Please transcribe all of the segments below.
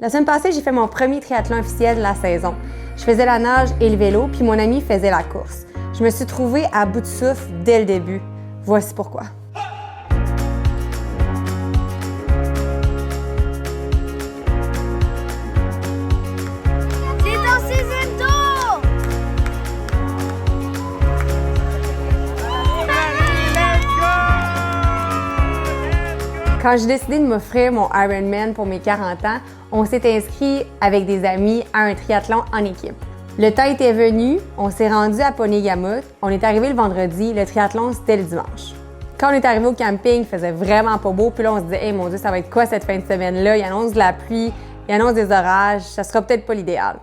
La semaine passée, j'ai fait mon premier triathlon officiel de la saison. Je faisais la nage et le vélo, puis mon ami faisait la course. Je me suis trouvée à bout de souffle dès le début. Voici pourquoi. C'est ton sixième tour! Quand j'ai décidé de m'offrir mon Ironman pour mes 40 ans, on s'est inscrit avec des amis à un triathlon en équipe. Le temps était venu, on s'est rendu à Ponygamut, on est arrivé le vendredi, le triathlon c'était le dimanche. Quand on est arrivé au camping, il faisait vraiment pas beau, puis là on se disait « Hey mon Dieu, ça va être quoi cette fin de semaine-là? Il annonce de la pluie, il annonce des orages, ça sera peut-être pas l'idéal. »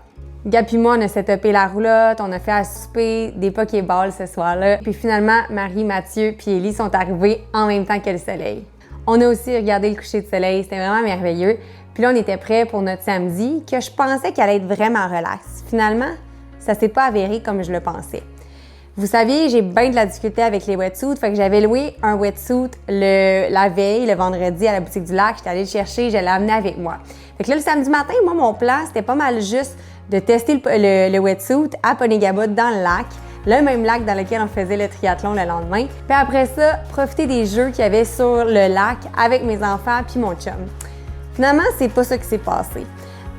Gab puis moi, on a setupé la roulotte, on a fait à souper des pokéballs ce soir-là. Puis finalement, Marie, Mathieu puis Élie sont arrivés en même temps que le soleil. On a aussi regardé le coucher de soleil, c'était vraiment merveilleux. Puis là, on était prêts pour notre samedi, que je pensais qu'elle allait être vraiment relax. Finalement, ça s'est pas avéré comme je le pensais. Vous saviez, j'ai bien de la difficulté avec les wetsuits, fait que j'avais loué un wetsuit la veille, le vendredi, à la boutique du lac. J'étais allée le chercher, je l'ai amené avec moi. Fait que là, le samedi matin, moi, mon plan, c'était pas mal juste de tester le wetsuit à Ponygamut dans le lac, le même lac dans lequel on faisait le triathlon le lendemain. Puis après ça, profiter des jeux qu'il y avait sur le lac avec mes enfants puis mon chum. Finalement, c'est pas ça qui s'est passé.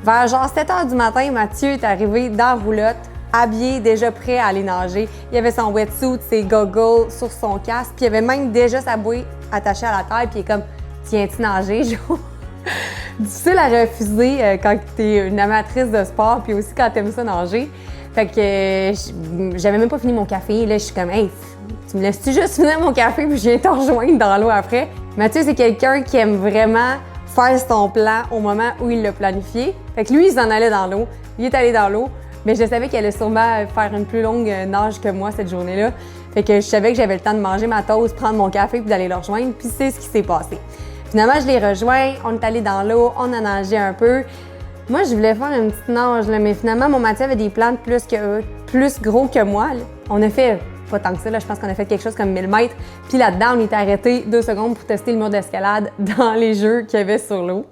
Vers genre 7 h du matin, Mathieu est arrivé dans la roulotte, habillé, déjà prêt à aller nager. Il avait son wetsuit, ses goggles sur son casque, puis il avait même déjà sa bouée attachée à la terre, puis il est comme « Tiens-tu nager? » genre. Difficile à refuser quand t'es une amatrice de sport, puis aussi quand t'aimes ça nager. Fait que j'avais même pas fini mon café. Là, je suis comme « Hey, tu me laisses-tu juste finir mon café, puis je viens te rejoindre dans l'eau après? » Mathieu, c'est quelqu'un qui aime vraiment faire son plan au moment où il l'a planifié. Fait que lui, il s'en allait dans l'eau. Il est allé dans l'eau, mais je savais qu'il allait sûrement faire une plus longue nage que moi cette journée-là. Fait que je savais que j'avais le temps de manger ma toast, prendre mon café puis d'aller le rejoindre, puis c'est ce qui s'est passé. Finalement, je l'ai rejoint, on est allé dans l'eau, on a nagé un peu. Moi, je voulais faire une petite nage, là, mais finalement, mon Mathieu avait des plans plus gros que moi. Là. On a fait pas tant que ça, là, je pense qu'on a fait quelque chose comme 1000 mètres. Puis là-dedans, on était arrêté 2 secondes pour tester le mur d'escalade dans les jeux qu'il y avait sur l'eau.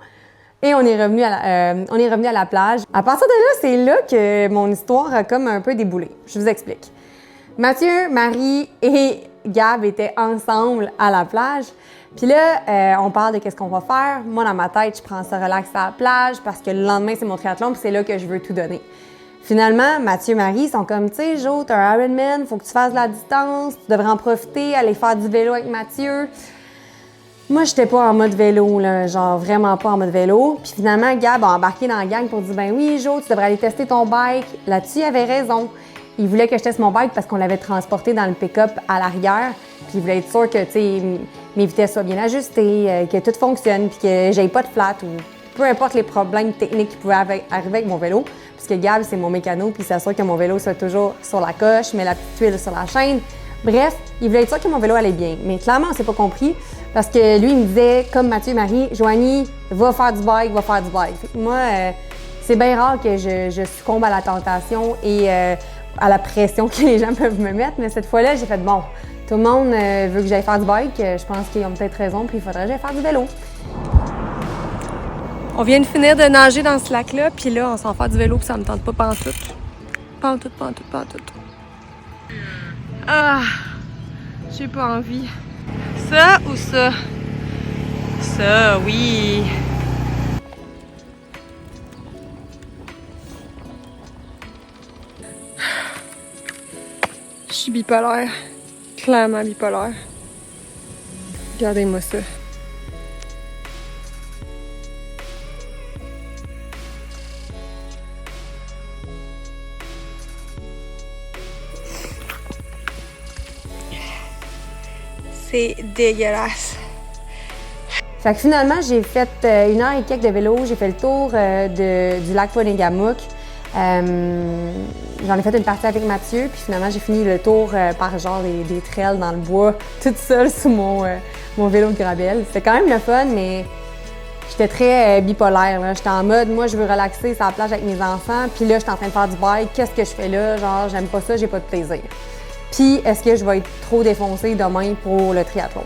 Et on est revenu à la plage. À partir de là, c'est là que mon histoire a comme un peu déboulé. Je vous explique. Mathieu, Marie et Gab étaient ensemble à la plage. Puis là, on parle de qu'est-ce qu'on va faire. Moi, dans ma tête, je prends ça relax à la plage parce que le lendemain, c'est mon triathlon puis c'est là que je veux tout donner. Finalement, Mathieu et Marie sont comme, tu sais, Jo, t'as un Ironman, faut que tu fasses de la distance, tu devrais en profiter, aller faire du vélo avec Mathieu. Moi, j'étais pas en mode vélo, là, genre vraiment pas en mode vélo. Puis finalement, Gab a embarqué dans la gang pour dire, ben oui, Jo, tu devrais aller tester ton bike. Là-dessus, il avait raison. Il voulait que je teste mon bike parce qu'on l'avait transporté dans le pick-up à l'arrière. Puis il voulait être sûr que, tu sais, mes vitesses soient bien ajustées, que tout fonctionne, puis que j'aille pas de flat ou peu importe les problèmes techniques qui pouvaient arriver avec mon vélo. Parce que Gab, c'est mon mécano, puis il s'assure que mon vélo soit toujours sur la coche, met la petite tuile sur la chaîne. Bref, il voulait être sûr que mon vélo allait bien. Mais clairement, on s'est pas compris parce que lui, il me disait, comme Mathieu et Marie, « Joanie, va faire du bike, va faire du bike. » Fait que moi, c'est bien rare que je succombe à la tentation et à la pression que les gens peuvent me mettre. Mais cette fois-là, j'ai fait, bon, tout le monde veut que j'aille faire du bike. Je pense qu'ils ont peut-être raison, puis il faudrait que j'aille faire du vélo. On vient de finir de nager dans ce lac-là, puis là, on s'en fait du vélo, puis ça me tente pas pantoute. Pantoute. Ah! J'ai pas envie. Ça ou ça? Ça, oui! Je suis bipolaire. Clairement bipolaire. Regardez-moi ça. C'est dégueulasse. Fait que finalement, j'ai fait 1 heure et quelques de vélo. J'ai fait le tour du lac Ponygamut. J'en ai fait une partie avec Mathieu, puis finalement, j'ai fini le tour par genre des trails dans le bois, toute seule sous mon vélo de grabelle. C'était quand même le fun, mais j'étais très bipolaire. J'étais en mode, moi, je veux relaxer sur la plage avec mes enfants, puis là, j'étais en train de faire du bike. Qu'est-ce que je fais là? Genre, j'aime pas ça, j'ai pas de plaisir. Puis, est-ce que je vais être trop défoncée demain pour le triathlon?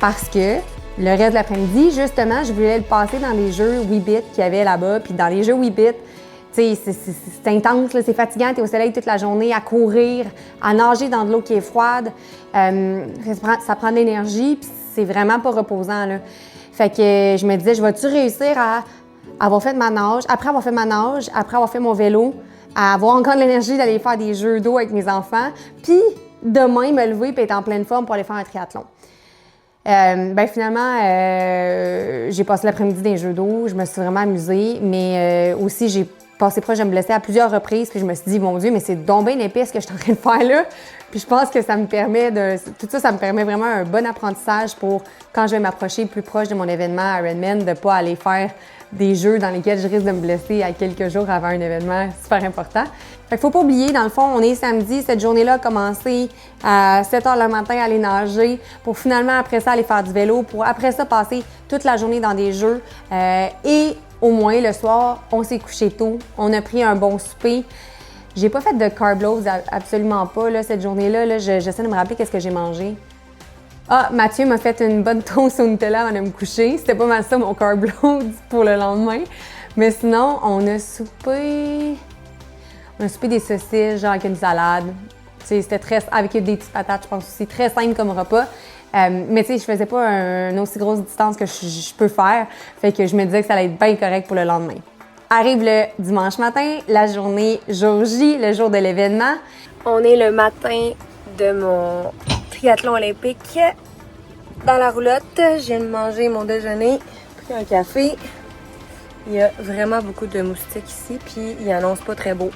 Parce que Le reste de l'après-midi, justement, je voulais le passer dans les jeux Weebit qu'il y avait là-bas. Puis dans les jeux Weebit, tu sais, c'est intense, là, c'est fatigant, t'es au soleil toute la journée, à courir, à nager dans de l'eau qui est froide. Ça prend de l'énergie, puis c'est vraiment pas reposant, là. Fait que je me disais, je vais-tu réussir à avoir fait ma nage, après avoir fait ma nage, après avoir fait mon vélo, à avoir encore de l'énergie d'aller faire des jeux d'eau avec mes enfants, puis demain me lever et être en pleine forme pour aller faire un triathlon. Finalement, j'ai passé l'après-midi dans les jeux d'eau, je me suis vraiment amusée, mais aussi j'ai passé proche de me blesser à plusieurs reprises, puis je me suis dit, mon Dieu, mais c'est donc bien épais ce que je suis en train de faire là. Puis je pense que ça me permet tout ça, ça me permet vraiment un bon apprentissage pour quand je vais m'approcher plus proche de mon événement Ironman, de ne pas aller faire des jeux dans lesquels je risque de me blesser à quelques jours avant un événement super important. Fait qu'il faut pas oublier, dans le fond, on est samedi, cette journée-là a commencé à 7 h le matin à aller nager pour finalement après ça aller faire du vélo, pour après ça passer toute la journée dans des jeux et au moins le soir, on s'est couché tôt, on a pris un bon souper. J'ai pas fait de carb loads, absolument pas, là, cette journée-là. Là, j'essaie de me rappeler qu'est-ce que j'ai mangé. Ah, Mathieu m'a fait une bonne toast au Nutella avant de me coucher. C'était pas mal ça, mon carb load pour le lendemain. Mais sinon, on a soupé des saucisses, genre avec une salade. Tu sais, c'était très... avec des petites patates, je pense aussi. Très simple comme repas. Mais tu sais, je faisais pas une aussi grosse distance que je peux faire. Fait que je me disais que ça allait être bien correct pour le lendemain. Arrive le dimanche matin, la journée jour J, le jour de l'événement. On est le matin de mon triathlon olympique. Dans la roulotte, je viens de manger mon déjeuner, pris un café. Il y a vraiment beaucoup de moustiques ici, puis il annonce pas très beau.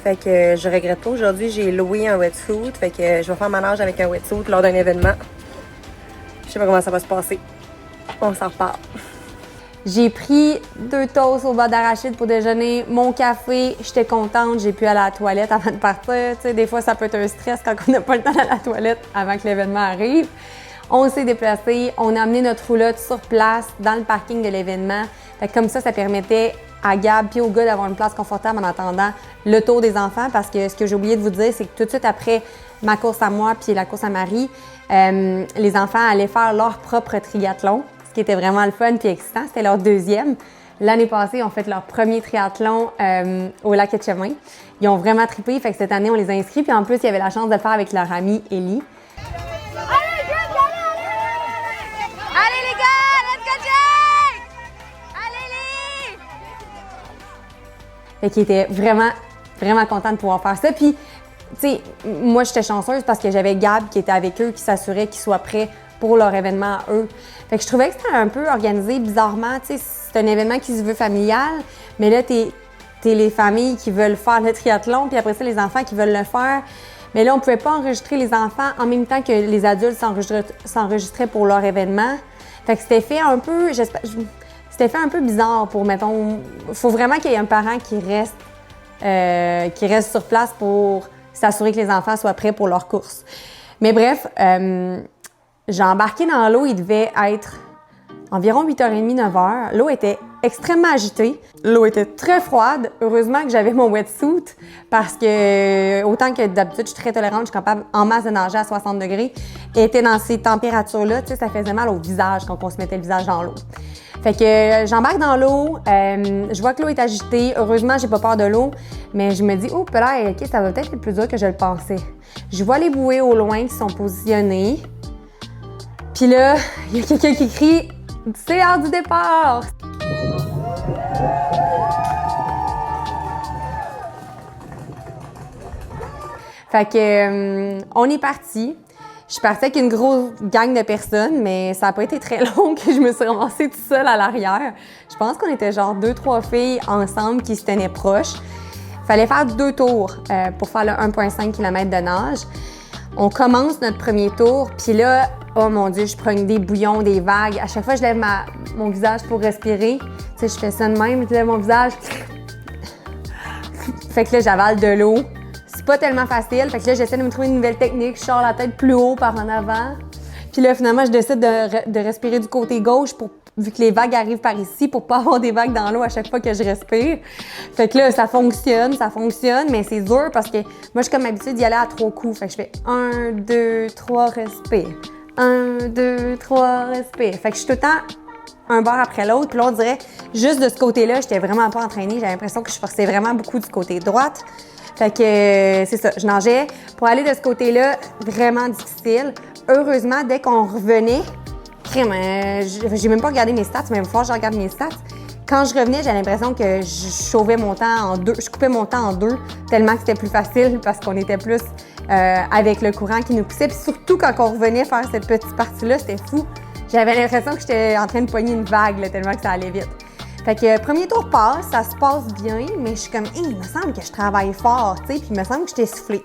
Fait que je regrette pas. Aujourd'hui, j'ai loué un wetsuit, fait que je vais faire ma nage avec un wetsuit lors d'un événement. Je sais pas comment ça va se passer. On s'en reparle. J'ai pris 2 toasts au beurre d'arachide pour déjeuner, mon café, j'étais contente, j'ai pu aller à la toilette avant de partir. Tu sais, des fois, ça peut être un stress quand on n'a pas le temps d'aller à la toilette avant que l'événement arrive. On s'est déplacé, on a amené notre roulotte sur place dans le parking de l'événement. Fait que comme ça permettait à Gab et au gars d'avoir une place confortable en attendant le tour des enfants. Parce que ce que j'ai oublié de vous dire, c'est que tout de suite après ma course à moi puis la course à Marie, les enfants allaient faire leur propre triathlon, ce qui était vraiment le fun puis excitant. C'était leur deuxième. L'année passée, ils ont fait leur premier triathlon au lac Etchemin. Ils ont vraiment trippé, fait que cette année, on les a inscrits. Puis en plus, il y avait la chance de le faire avec leur amie Ellie. Allez les gars, let's go Jake! Allez les! Fait qu'ils étaient vraiment, vraiment contents de pouvoir faire ça. Puis, tu sais, moi, j'étais chanceuse parce que j'avais Gab qui était avec eux, qui s'assurait qu'ils soient prêts pour leur événement à eux. Fait que je trouvais que c'était un peu organisé bizarrement. Tu sais, c'est un événement qui se veut familial, mais là, t'es les familles qui veulent faire le triathlon, puis après ça, les enfants qui veulent le faire. Mais là, on pouvait pas enregistrer les enfants en même temps que les adultes s'enregistraient pour leur événement. Fait que c'était fait un peu, c'était fait un peu bizarre pour, mettons, faut vraiment qu'il y ait un parent qui reste sur place pour s'assurer que les enfants soient prêts pour leur course. Mais bref, j'ai embarqué dans l'eau, il devait être environ 8h30, 9h. L'eau était extrêmement agitée. L'eau était très froide. Heureusement que j'avais mon wetsuit parce que, autant que d'habitude, je suis très tolérante, je suis capable en masse de nager à 60 degrés. Et était dans ces températures-là, tu sais, ça faisait mal au visage quand on se mettait le visage dans l'eau. Fait que j'embarque dans l'eau, je vois que l'eau est agitée. Heureusement, j'ai pas peur de l'eau, mais je me dis, oh, là, OK, ça va peut-être être plus dur que je le pensais. Je vois les bouées au loin qui sont positionnées. Puis là, il y a quelqu'un qui crie, c'est l'heure du départ! Fait que, on est parti. Je suis partie avec une grosse gang de personnes, mais ça n'a pas été très long que je me suis ramassée toute seule à l'arrière. Je pense qu'on était genre 2-3 filles ensemble qui se tenaient proches. Il fallait faire 2 tours pour faire le 1,5 km de nage. On commence notre premier tour, puis là, oh mon Dieu, je prends des bouillons, des vagues. À chaque fois, je lève mon visage pour respirer. Tu sais, je fais ça de même, je lève mon visage. Fait que là, j'avale de l'eau. C'est pas tellement facile. Fait que là, j'essaie de me trouver une nouvelle technique. Je sors la tête plus haut par en avant. Puis là, finalement, je décide de respirer du côté gauche vu que les vagues arrivent par ici pour pas avoir des vagues dans l'eau à chaque fois que je respire. Fait que là, ça fonctionne, mais c'est dur parce que moi, je suis comme habituée d'y aller à 3 coups. Fait que je fais 1, 2, 3, respire. 1, 2, 3, respire. Fait que je suis tout le temps un bord après l'autre. Puis là, on dirait, juste de ce côté-là, j'étais vraiment pas entraînée. J'avais l'impression que je forçais vraiment beaucoup du côté droite. Fait que c'est ça, je nageais. Pour aller de ce côté-là, vraiment difficile. Heureusement, dès qu'on revenait, j'ai même pas regardé mes stats, mais il va falloir que je regarde mes stats. Quand je revenais, j'avais l'impression que je sauvais mon temps en deux. Je coupais mon temps en deux, tellement que c'était plus facile parce qu'on était plus avec le courant qui nous poussait. Puis surtout, quand on revenait faire cette petite partie-là, c'était fou. J'avais l'impression que j'étais en train de pogner une vague, là, tellement que ça allait vite. Fait que premier tour passe, ça se passe bien, mais je suis comme, il me semble que je travaille fort, tu sais, puis il me semble que je t'ai soufflé.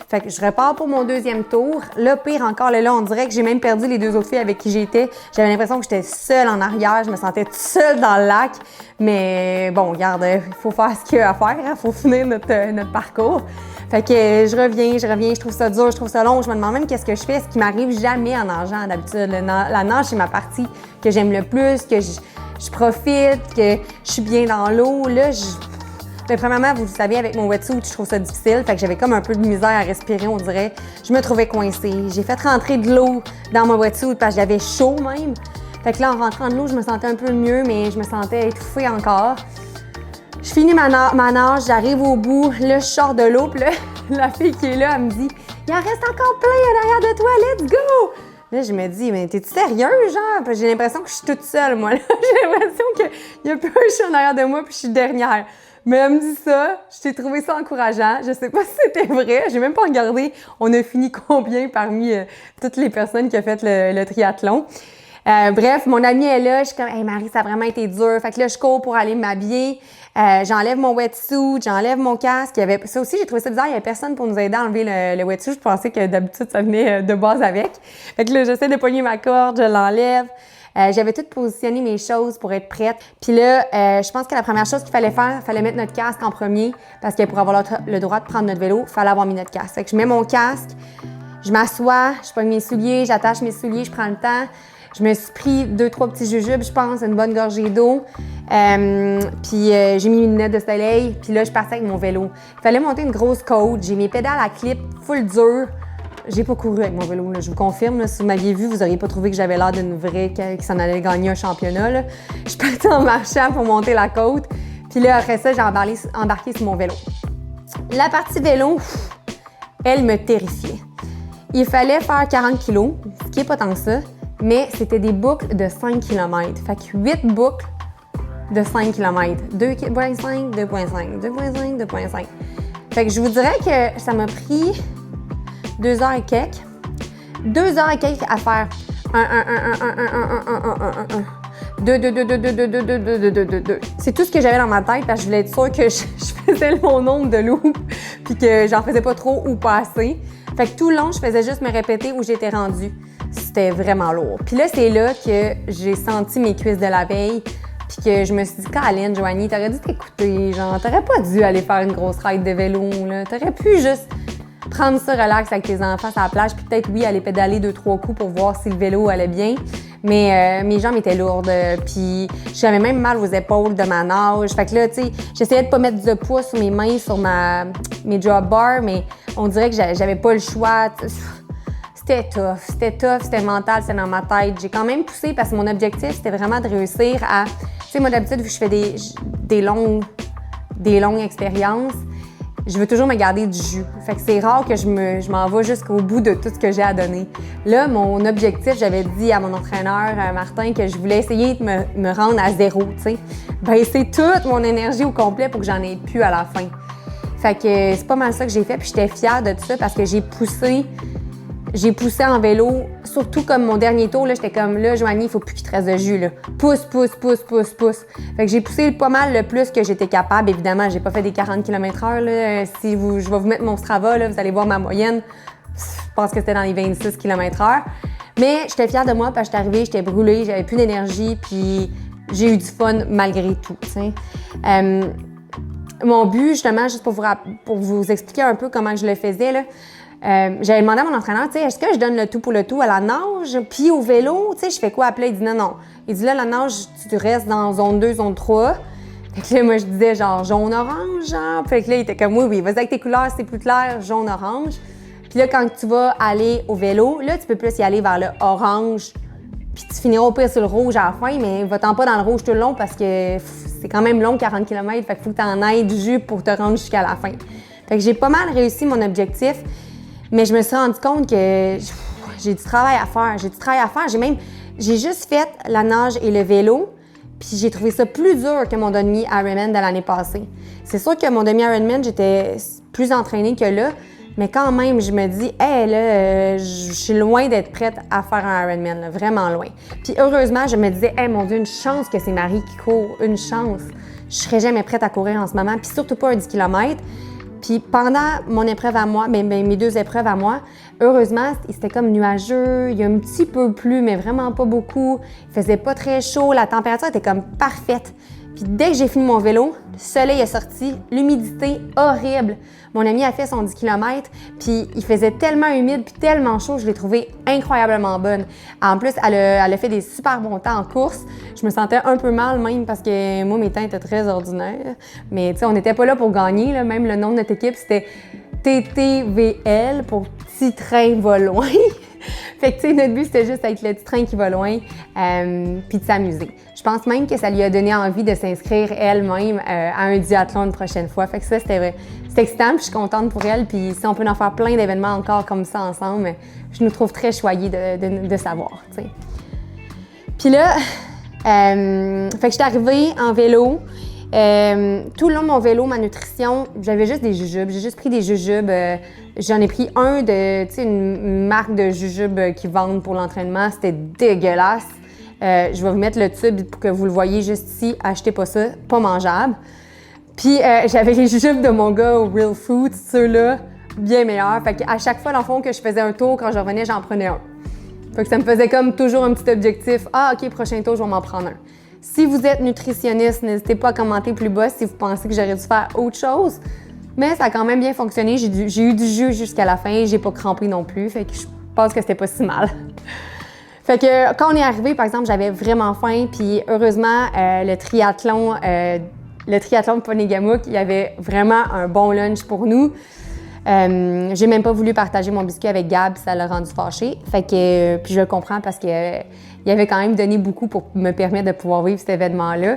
Fait que je repars pour mon deuxième tour. Là, pire encore, là, on dirait que j'ai même perdu les deux autres filles avec qui j'étais. J'avais l'impression que j'étais seule en arrière, je me sentais toute seule dans le lac. Mais bon, regarde, il faut faire ce qu'il y a à faire, il faut finir notre parcours. Fait que je reviens, je trouve ça dur, je trouve ça long. Je me demande même qu'est-ce que je fais, ce qui m'arrive jamais en nageant d'habitude. La nage, c'est ma partie que j'aime le plus, que je profite, que je suis bien dans l'eau. Là, mais premièrement, vous le savez, avec mon wetsuit, je trouve ça difficile. Fait que j'avais comme un peu de misère à respirer, on dirait. Je me trouvais coincée. J'ai fait rentrer de l'eau dans mon wetsuit parce que j'avais chaud même. Fait que là, en rentrant de l'eau, je me sentais un peu mieux, mais je me sentais étouffée encore. Je finis ma nage, j'arrive au bout. Là, je sors de l'eau, puis là, la fille qui est là, elle me dit « Il en reste encore plein en arrière de toi, let's go! » Là, je me dis, mais t'es-tu sérieux, genre? J'ai l'impression que je suis toute seule, moi. J'ai l'impression qu'il n'y a plus un chat en arrière de moi, puis je suis dernière. Mais elle me dit ça, j'ai trouvé ça encourageant. Je sais pas si c'était vrai, j'ai même pas regardé. On a fini combien parmi toutes les personnes qui ont fait le triathlon. Bref, mon amie est là, je suis comme « Hey Marie, ça a vraiment été dur. » Fait que là, je cours pour aller m'habiller. J'enlève mon wetsuit, j'enlève mon casque. Ça aussi, j'ai trouvé ça bizarre, il n'y avait personne pour nous aider à enlever le wetsuit. Je pensais que d'habitude, ça venait de base avec. Fait que là, j'essaie de pogner ma corde, je l'enlève. J'avais tout positionné mes choses pour être prête. Puis là, je pense que la première chose qu'il fallait faire, il fallait mettre notre casque en premier parce que pour avoir le droit de prendre notre vélo, il fallait avoir mis notre casque. Fait que je mets mon casque, je m'assois, je pogne mes souliers, j'attache mes souliers, je prends le temps. Je me suis pris 2-3 petits jujubes, je pense, une bonne gorgée d'eau. Puis j'ai mis une lunette de soleil, puis là, je partais avec mon vélo. Il fallait monter une grosse côte, j'ai mes pédales à clip full dur. J'ai pas couru avec mon vélo, là, je vous confirme. Là, si vous m'aviez vu, vous n'auriez pas trouvé que j'avais l'air d'une vraie qui s'en allait gagner un championnat. Là. Je partais en marchant pour monter la côte. Puis là, après ça, j'ai embarqué sur mon vélo. La partie vélo, elle me terrifiait. Il fallait faire 40 kilos, ce qui n'est pas tant que ça, mais c'était des boucles de 5 km. Fait que 8 boucles de 5 km. 2,5, 2,5, 2,5, 2,5. Fait que je vous dirais que ça m'a pris 2 heures et quelques. 2 heures et quelques à faire 2. C'est tout ce que j'avais dans ma tête parce que je voulais être sûre que je faisais mon nombre de loups puis que j'en faisais pas trop ou pas assez. Fait que tout le long, je faisais juste me répéter où j'étais rendue. C'était vraiment lourd. Puis là, c'est là que j'ai senti mes cuisses de la veille puis que je me suis dit, Caroline, Joanie, t'aurais dû t'écouter. Genre, t'aurais pas dû aller faire une grosse ride de vélo, là. T'aurais pu juste prendre ça relax avec tes enfants à la plage puis peut-être, oui, aller pédaler 2-3 coups pour voir si le vélo allait bien. Mais mes jambes étaient lourdes, puis j'avais même mal aux épaules de ma nage. Fait que là, tu sais, j'essayais de pas mettre de poids sur mes mains, sur mes drop bars, mais on dirait que j'avais pas le choix. C'était tough, c'était mental, c'était dans ma tête. J'ai quand même poussé parce que mon objectif, c'était vraiment de réussir à... Tu sais, moi, d'habitude, vu que je fais des longues expériences, je veux toujours me garder du jus. Fait que c'est rare que je m'en vais jusqu'au bout de tout ce que j'ai à donner. Là, mon objectif, j'avais dit à mon entraîneur, Martin, que je voulais essayer de me rendre à 0, tu sais. Baisser toute mon énergie au complet pour que j'en ai plus à la fin. Fait que c'est pas mal ça que j'ai fait, puis j'étais fière de tout ça parce que j'ai poussé en vélo, surtout comme mon dernier tour, là, j'étais comme, là, Joanie, il faut plus qu'il te reste de jus, là. Pousse. Fait que j'ai poussé pas mal le plus que j'étais capable. Évidemment, j'ai pas fait des 40 km/h, là. Je vais vous mettre mon Strava, là, vous allez voir ma moyenne. Je pense que c'était dans les 26 km/h. Mais j'étais fière de moi parce que j'étais arrivée, j'étais brûlée, j'avais plus d'énergie, puis j'ai eu du fun malgré tout, tu sais. Mon but, justement, juste pour vous expliquer un peu comment je le faisais, là, j'avais demandé à mon entraîneur, tu sais, est-ce que je donne le tout pour le tout à la nage, puis au vélo, tu sais, je fais quoi? Puis là, il dit non. Il dit là, la nage, tu restes dans zone 2, zone 3. Fait que là, moi, je disais genre jaune-orange, genre. Fait que là, il était comme oui, vas-y avec tes couleurs, c'est plus clair, jaune-orange. Puis là, quand tu vas aller au vélo, là, tu peux plus y aller vers le orange. Puis tu finiras au pire sur le rouge à la fin, mais va-t'en pas dans le rouge tout le long parce que c'est quand même long, 40 km. Fait qu'il faut que tu en ailles du jus pour te rendre jusqu'à la fin. Fait que j'ai pas mal réussi mon objectif, mais je me suis rendu compte que j'ai du travail à faire. J'ai juste fait la nage et le vélo, puis j'ai trouvé ça plus dur que mon demi-Ironman de l'année passée. C'est sûr que mon demi-Ironman, j'étais plus entraînée que là, mais quand même, je me dis, hey, là, je suis loin d'être prête à faire un Ironman, là, vraiment loin. Puis heureusement, je me disais, hey, mon Dieu, une chance que c'est Marie qui court, une chance. Je serais jamais prête à courir en ce moment, puis surtout pas un 10 km. Puis pendant mon épreuve à moi, mes 2 épreuves à moi, heureusement, c'était comme nuageux, il y a un petit peu plu, mais vraiment pas beaucoup. Il faisait pas très chaud, la température était comme parfaite. Puis dès que j'ai fini mon vélo, le soleil est sorti, l'humidité horrible. Mon amie a fait son 10 km, puis il faisait tellement humide puis tellement chaud, je l'ai trouvée incroyablement bonne. En plus, elle a fait des super bons temps en course. Je me sentais un peu mal même parce que moi, mes temps étaient très ordinaires. Mais tu sais, on n'était pas là pour gagner, là. Même le nom de notre équipe, c'était TTVL pour Petit Train Va Loin. Fait que, tu sais, notre but, c'était juste d'être le petit train qui va loin, puis de s'amuser. Je pense même que ça lui a donné envie de s'inscrire elle-même à un duathlon une prochaine fois. Fait que ça, c'était excitant, puis je suis contente pour elle. Puis si on peut en faire plein d'événements encore comme ça ensemble, je nous trouve très choyés de savoir, tu sais. Puis là, fait que j'étais arrivée en vélo. Tout le long de mon vélo, ma nutrition, j'avais juste des jujubes. J'ai juste pris des jujubes. J'en ai pris un de, tu sais, une marque de jujubes qui vendent pour l'entraînement. C'était dégueulasse. Je vais vous mettre le tube pour que vous le voyez juste ici. Achetez pas ça, pas mangeable. Puis j'avais les jujubes de mon gars au Real Food, ceux-là, bien meilleurs. Fait qu'à chaque fois, dans le fond, que je faisais un tour, quand je revenais, j'en prenais un. Fait que ça me faisait comme toujours un petit objectif. Ah, OK, prochain tour, je vais m'en prendre un. Si vous êtes nutritionniste, n'hésitez pas à commenter plus bas si vous pensez que j'aurais dû faire autre chose. Mais ça a quand même bien fonctionné. J'ai eu du jus jusqu'à la fin. J'ai pas crampé non plus. Fait que je pense que c'était pas si mal. Fait que quand on est arrivé, par exemple, j'avais vraiment faim. Puis heureusement, le triathlon de Ponégamouk, il y avait vraiment un bon lunch pour nous. J'ai même pas voulu partager mon biscuit avec Gab, ça l'a rendu fâché. Fait que, puis je le comprends parce qu'il avait quand même donné beaucoup pour me permettre de pouvoir vivre cet événement-là.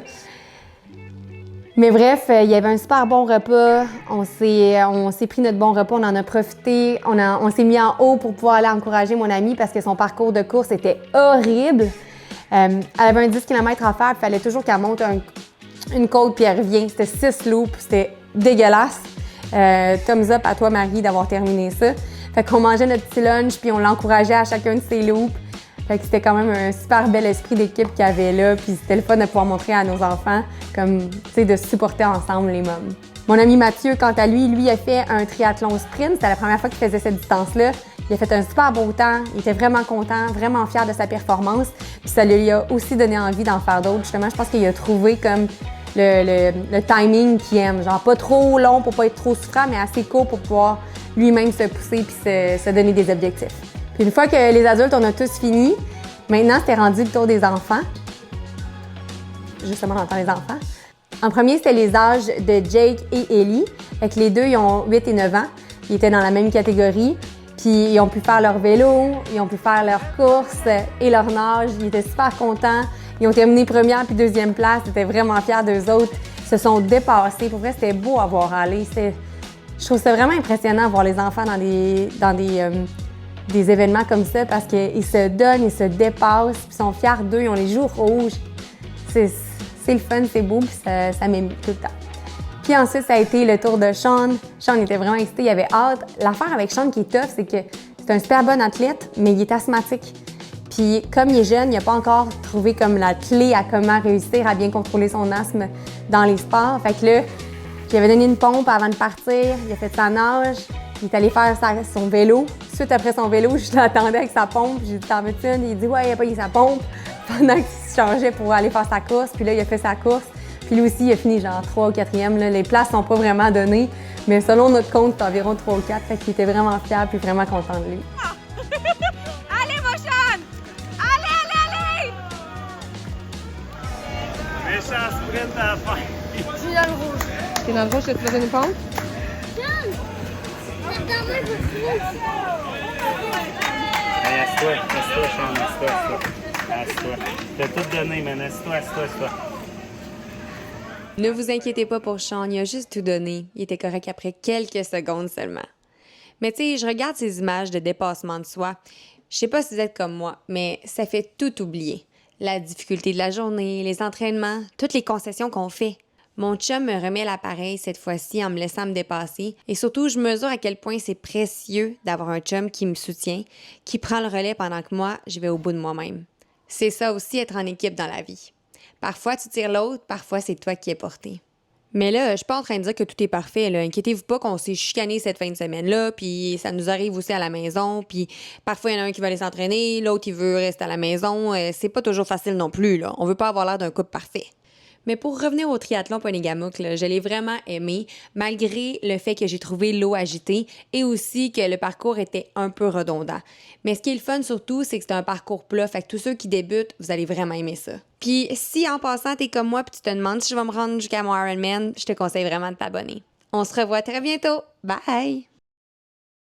Mais bref, il y avait un super bon repas. On s'est pris notre bon repas, on en a profité. On s'est mis en haut pour pouvoir aller encourager mon amie parce que son parcours de course était horrible. Elle avait un 10 km à faire, il fallait toujours qu'elle monte une côte puis elle revient. C'était 6 loops, c'était dégueulasse. Thumbs up à toi, Marie, d'avoir terminé ça. Fait qu'on mangeait notre petit lunch puis on l'encourageait à chacun de ses loops. Fait que c'était quand même un super bel esprit d'équipe qu'il y avait là. Puis c'était le fun de pouvoir montrer à nos enfants, comme, tu sais, de supporter ensemble les mômes. Mon ami Mathieu, quant à lui a fait un triathlon sprint. C'était la première fois qu'il faisait cette distance-là. Il a fait un super beau temps. Il était vraiment content, vraiment fier de sa performance. Puis ça lui a aussi donné envie d'en faire d'autres. Justement, je pense qu'il a trouvé comme le timing qu'il aime. Genre pas trop long pour pas être trop souffrant, mais assez court pour pouvoir lui-même se pousser puis se donner des objectifs. Puis une fois que les adultes, on a tous fini, maintenant, c'était rendu le tour des enfants. Justement, on entend les enfants. En premier, c'était les âges de Jake et Ellie. Fait que les deux, ils ont 8 et 9 ans. Ils étaient dans la même catégorie. Puis ils ont pu faire leur vélo, ils ont pu faire leur course et leur nage. Ils étaient super contents. Ils ont terminé première puis deuxième place. Ils étaient vraiment fiers d'eux autres. Ils se sont dépassés. Pour vrai, c'était beau à voir aller. Je trouve ça vraiment impressionnant de voir les enfants dans des événements comme ça parce qu'ils se donnent, ils se dépassent, puis ils sont fiers d'eux, ils ont les joues rouges. C'est le fun, c'est beau, puis ça m'émeut tout le temps. Puis ensuite, ça a été le tour de Sean. Sean était vraiment excité, il avait hâte. L'affaire avec Sean qui est tough, c'est que c'est un super bon athlète, mais il est asthmatique. Puis comme il est jeune, il n'a pas encore trouvé comme la clé à comment réussir à bien contrôler son asthme dans les sports. Fait que là, il avait donné une pompe avant de partir, il a fait sa nage. Il est allé faire son vélo. Suite après son vélo, je l'attendais avec sa pompe. J'ai dit, t'en veux-tu une? Il dit, ouais, il a payé sa pompe pendant qu'il se changeait pour aller faire sa course. Puis là, il a fait sa course. Puis lui aussi, il a fini genre 3 ou 4e. Là. Les places sont pas vraiment données, mais selon notre compte, c'est environ 3 ou 4. Fait qu'il était vraiment fier puis vraiment content de lui. Allez, mon Sean! Allez! Méchant sprint à la fin. Je suis dans le rouge. T'es dans le rouge, je te donne une pompe? Hey, assieds-toi, Sean, assieds-toi. T'as tout donné, man. Assieds-toi. Ne vous inquiétez pas pour Sean, il a juste tout donné. Il était correct après quelques secondes seulement. Mais tu sais, je regarde ces images de dépassement de soi. Je sais pas si vous êtes comme moi, mais ça fait tout oublier. La difficulté de la journée, les entraînements, toutes les concessions qu'on fait. Mon chum me remet l'appareil cette fois-ci en me laissant me dépasser. Et surtout, je mesure à quel point c'est précieux d'avoir un chum qui me soutient, qui prend le relais pendant que moi, je vais au bout de moi-même. C'est ça aussi être en équipe dans la vie. Parfois, tu tires l'autre, parfois, c'est toi qui es porté. Mais là, je suis pas en train de dire que tout est parfait, là. Inquiétez-vous pas qu'on s'est chicané cette fin de semaine-là, puis ça nous arrive aussi à la maison, puis parfois, il y en a un qui veut aller s'entraîner, l'autre, il veut rester à la maison. C'est pas toujours facile non plus, là. On veut pas avoir l'air d'un couple parfait. Mais pour revenir au triathlon Ponégamouk, là, je l'ai vraiment aimé, malgré le fait que j'ai trouvé l'eau agitée et aussi que le parcours était un peu redondant. Mais ce qui est le fun surtout, c'est que c'est un parcours plat, fait que tous ceux qui débutent, vous allez vraiment aimer ça. Puis si en passant, t'es comme moi puis tu te demandes si je vais me rendre jusqu'à mon Ironman, je te conseille vraiment de t'abonner. On se revoit très bientôt. Bye!